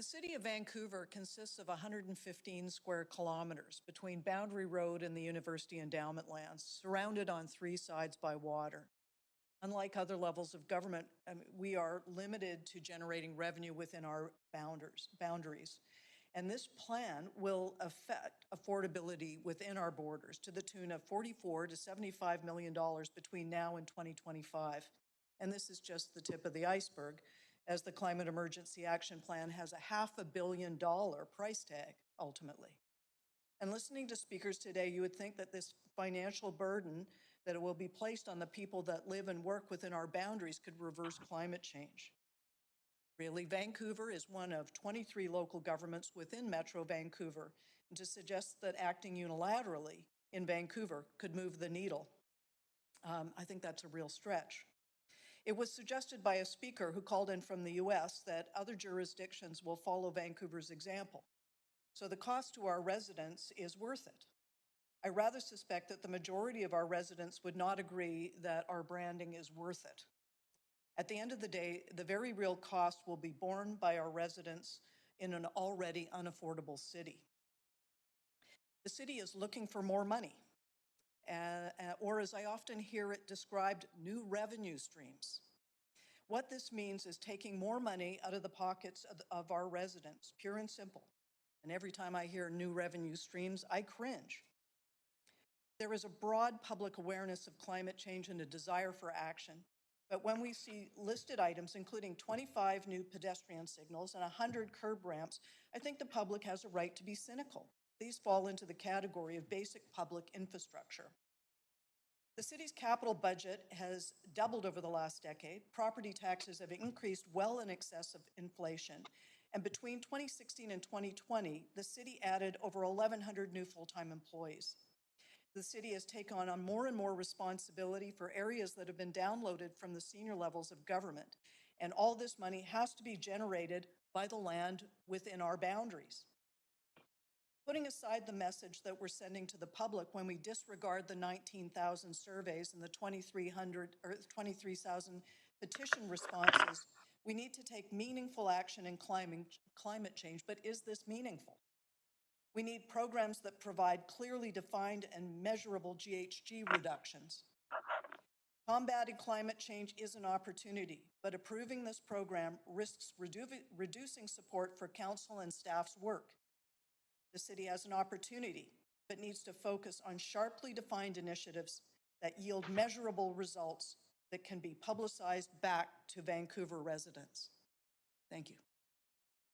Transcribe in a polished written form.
The city of Vancouver consists of 115 square kilometers between Boundary Road and the University Endowment lands, surrounded on three sides by water. Unlike other levels of government, we are limited to generating revenue within our boundaries. And this plan will affect affordability within our borders to the tune of $44 to $75 million between now and 2025. And this is just the tip of the iceberg, as the Climate Emergency Action Plan has a $500 million price tag, ultimately. And listening to speakers today, you would think that this financial burden that it will be placed on the people that live and work within our boundaries could reverse climate change. Really, Vancouver is one of 23 local governments within Metro Vancouver, and to suggest that acting unilaterally in Vancouver could move the needle, I think that's a real stretch. It was suggested by a speaker who called in from the US that other jurisdictions will follow Vancouver's example. So the cost to our residents is worth it. I rather suspect that the majority of our residents would not agree that our branding is worth it. At the end of the day, the very real cost will be borne by our residents in an already unaffordable city. The city is looking for more money, or as I often hear it described, new revenue streams. What this means is taking more money out of the pockets of our residents, pure and simple. And every time I hear new revenue streams, I cringe. There is a broad public awareness of climate change and a desire for action. But when we see listed items, including 25 new pedestrian signals and 100 curb ramps, I think the public has a right to be cynical. These fall into the category of basic public infrastructure. The city's capital budget has doubled over the last decade. Property taxes have increased well in excess of inflation. And between 2016 and 2020, the city added over 1,100 new full-time employees. The city has taken on more and more responsibility for areas that have been downloaded from the senior levels of government. And all this money has to be generated by the land within our boundaries. Putting aside the message that we're sending to the public when we disregard the 19,000 surveys and the 23,000 petition responses, we need to take meaningful action in climate change. But is this meaningful? We need programs that provide clearly defined and measurable GHG reductions. Combating climate change is an opportunity, but approving this program risks reducing support for council and staff's work. The city has an opportunity, but needs to focus on sharply defined initiatives that yield measurable results that can be publicized back to Vancouver residents. Thank you.